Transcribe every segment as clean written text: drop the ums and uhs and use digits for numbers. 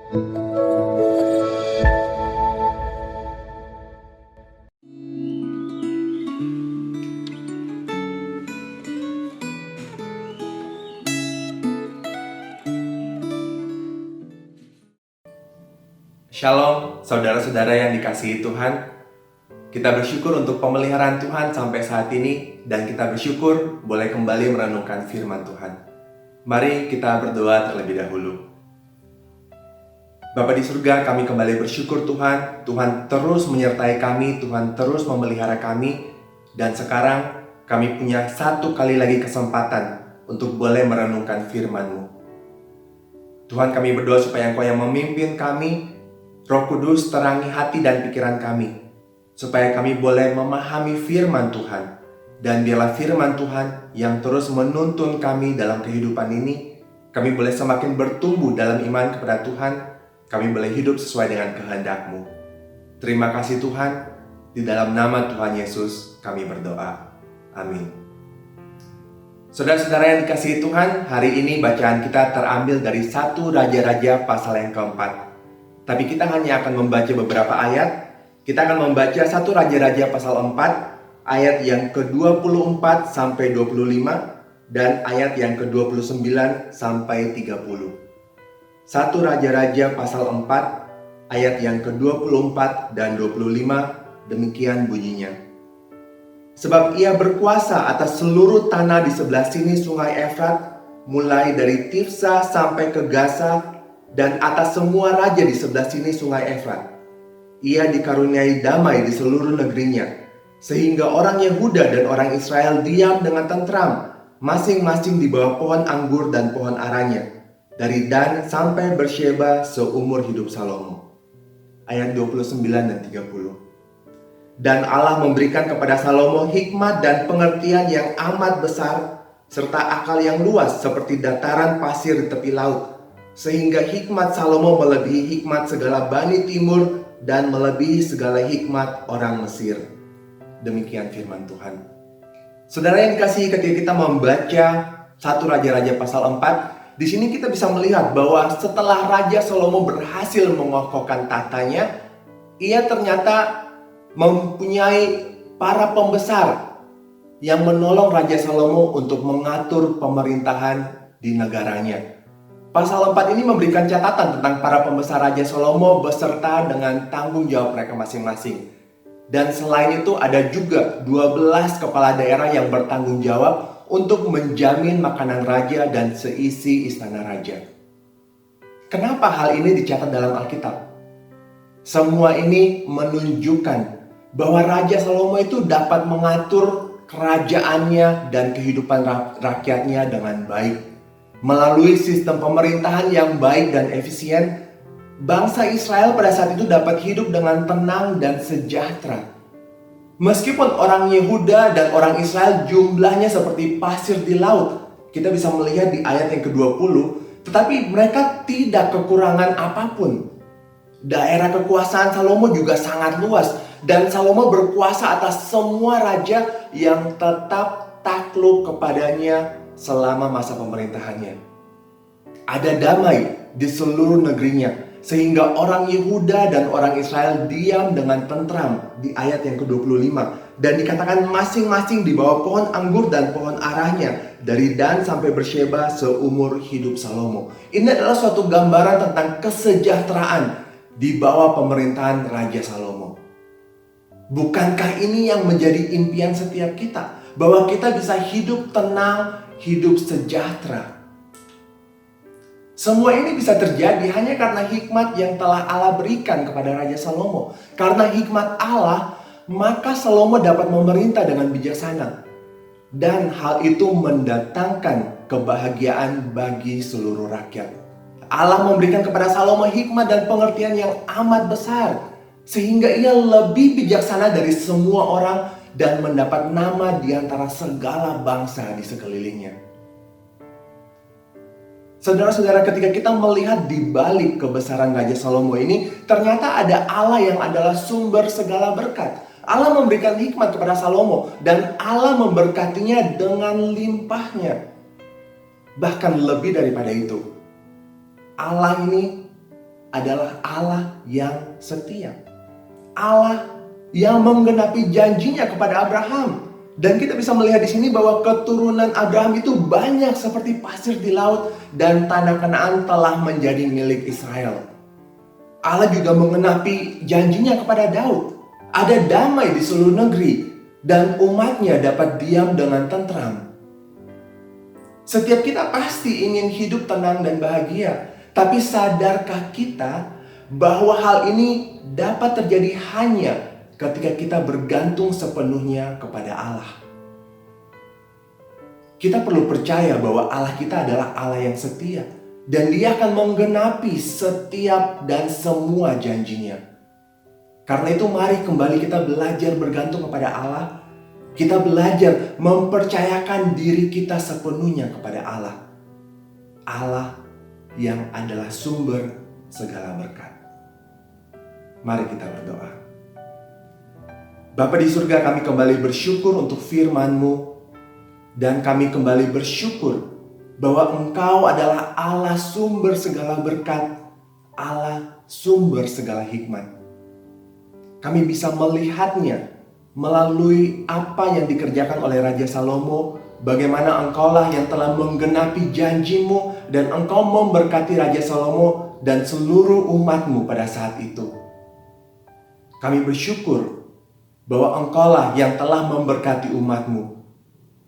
Shalom, saudara-saudara yang dikasihi Tuhan. Kita bersyukur untuk pemeliharaan Tuhan sampai saat ini, dan kita bersyukur boleh kembali merenungkan firman Tuhan. Mari kita berdoa terlebih dahulu. Bapa di surga, kami kembali bersyukur Tuhan. Tuhan terus menyertai kami, Tuhan terus memelihara kami, dan sekarang kami punya satu kali lagi kesempatan untuk boleh merenungkan firman-Mu. Tuhan, kami berdoa supaya Engkau yang memimpin kami. Roh Kudus terangi hati dan pikiran kami, supaya kami boleh memahami firman Tuhan. Dan biarlah firman Tuhan yang terus menuntun kami dalam kehidupan ini, kami boleh semakin bertumbuh dalam iman kepada Tuhan, kami boleh hidup sesuai dengan kehendak-Mu. Terima kasih Tuhan, di dalam nama Tuhan Yesus kami berdoa. Amin. Saudara-saudara yang dikasihi Tuhan, hari ini bacaan kita terambil dari 1 Raja-Raja pasal yang keempat. Tapi kita hanya akan membaca beberapa ayat. Kita akan membaca 1 Raja-Raja pasal 4, ayat yang ke-24 sampai 25, dan ayat yang ke-29 sampai 30. 1 Raja-Raja pasal 4, ayat yang ke-24 dan 25, demikian bunyinya. Sebab ia berkuasa atas seluruh tanah di sebelah sini sungai Efrat, mulai dari Tifsa sampai ke Gaza, dan atas semua raja di sebelah sini sungai Efrat. Ia dikaruniai damai di seluruh negerinya, sehingga orang Yehuda dan orang Israel diam dengan tentram, masing-masing di bawah pohon anggur dan pohon aranya, dari Dan sampai Bersyeba seumur hidup Salomo. Ayat 29 dan 30. Dan Allah memberikan kepada Salomo hikmat dan pengertian yang amat besar, serta akal yang luas seperti dataran pasir di tepi laut, sehingga hikmat Salomo melebihi hikmat segala Bani Timur dan melebihi segala hikmat orang Mesir. Demikian firman Tuhan. Saudara yang dikasihi, ketika kita membaca 1 Raja-Raja pasal 4, di sini kita bisa melihat bahwa setelah Raja Salomo berhasil mengokohkan tahtanya, ia ternyata mempunyai para pembesar yang menolong Raja Salomo untuk mengatur pemerintahan di negaranya. Pasal 4 ini memberikan catatan tentang para pembesar Raja Salomo beserta dengan tanggung jawab mereka masing-masing. Dan selain itu ada juga 12 kepala daerah yang bertanggung jawab untuk menjamin makanan raja dan seisi istana raja. Kenapa hal ini dicatat dalam Alkitab? Semua ini menunjukkan bahwa Raja Salomo itu dapat mengatur kerajaannya dan kehidupan rakyatnya dengan baik. Melalui sistem pemerintahan yang baik dan efisien, bangsa Israel pada saat itu dapat hidup dengan tenang dan sejahtera. Meskipun orang Yehuda dan orang Israel jumlahnya seperti pasir di laut, kita bisa melihat di ayat yang ke-20, tetapi mereka tidak kekurangan apapun. Daerah kekuasaan Salomo juga sangat luas, dan Salomo berkuasa atas semua raja yang tetap takluk kepadanya selama masa pemerintahannya. Ada damai di seluruh negerinya, sehingga orang Yehuda dan orang Israel diam dengan tentram di ayat yang ke-25. Dan dikatakan masing-masing di bawah pohon anggur dan pohon arahnya, dari Dan sampai Bersyeba seumur hidup Salomo. Ini adalah suatu gambaran tentang kesejahteraan di bawah pemerintahan Raja Salomo. Bukankah ini yang menjadi impian setiap kita? Bahwa kita bisa hidup tenang, hidup sejahtera. Semua ini bisa terjadi hanya karena hikmat yang telah Allah berikan kepada Raja Salomo. Karena hikmat Allah, maka Salomo dapat memerintah dengan bijaksana. Dan hal itu mendatangkan kebahagiaan bagi seluruh rakyat. Allah memberikan kepada Salomo hikmat dan pengertian yang amat besar, sehingga ia lebih bijaksana dari semua orang dan mendapat nama di antara segala bangsa di sekelilingnya. Saudara-saudara, ketika kita melihat di balik kebesaran Raja Salomo ini, ternyata ada Allah yang adalah sumber segala berkat. Allah memberikan hikmat kepada Salomo dan Allah memberkatinya dengan limpahnya. Bahkan lebih daripada itu, Allah ini adalah Allah yang setia. Allah yang menggenapi janjinya kepada Abraham. Dan kita bisa melihat di sini bahwa keturunan Abraham itu banyak seperti pasir di laut dan tanah Kanaan telah menjadi milik Israel. Allah juga menggenapi janjinya kepada Daud. Ada damai di seluruh negeri dan umatnya dapat diam dengan tentram. Setiap kita pasti ingin hidup tenang dan bahagia. Tapi sadarkah kita bahwa hal ini dapat terjadi hanya ketika kita bergantung sepenuhnya kepada Allah? Kita perlu percaya bahwa Allah kita adalah Allah yang setia. Dan Dia akan menggenapi setiap dan semua janjinya. Karena itu mari kembali kita belajar bergantung kepada Allah. Kita belajar mempercayakan diri kita sepenuhnya kepada Allah. Allah yang adalah sumber segala berkat. Mari kita berdoa. Bapa di surga, kami kembali bersyukur untuk firman-Mu. Dan kami kembali bersyukur bahwa Engkau adalah Allah sumber segala berkat, Allah sumber segala hikmat. Kami bisa melihatnya melalui apa yang dikerjakan oleh Raja Salomo, bagaimana Engkaulah yang telah menggenapi janji-Mu dan Engkau memberkati Raja Salomo dan seluruh umat-Mu pada saat itu. Kami bersyukur bahwa Engkaulah yang telah memberkati umat-Mu.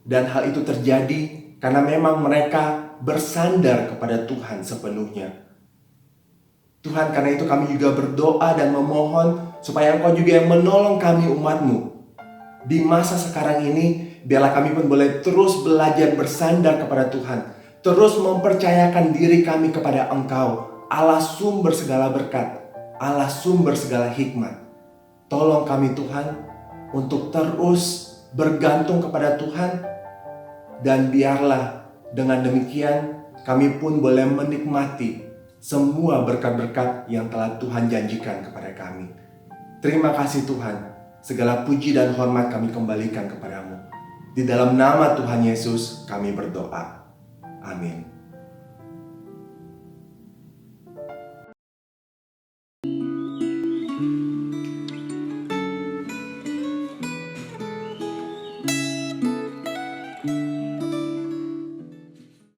Dan hal itu terjadi karena memang mereka bersandar kepada Tuhan sepenuhnya. Tuhan, karena itu kami juga berdoa dan memohon supaya Engkau juga yang menolong kami umat-Mu. Di masa sekarang ini, biarlah kami pun boleh terus belajar bersandar kepada Tuhan. Terus mempercayakan diri kami kepada Engkau, Allah sumber segala berkat, Allah sumber segala hikmat. Tolong kami Tuhan untuk terus bergantung kepada Tuhan. Dan biarlah dengan demikian kami pun boleh menikmati semua berkat-berkat yang telah Tuhan janjikan kepada kami. Terima kasih Tuhan. Segala puji dan hormat kami kembalikan kepadamu. Di dalam nama Tuhan Yesus kami berdoa. Amin.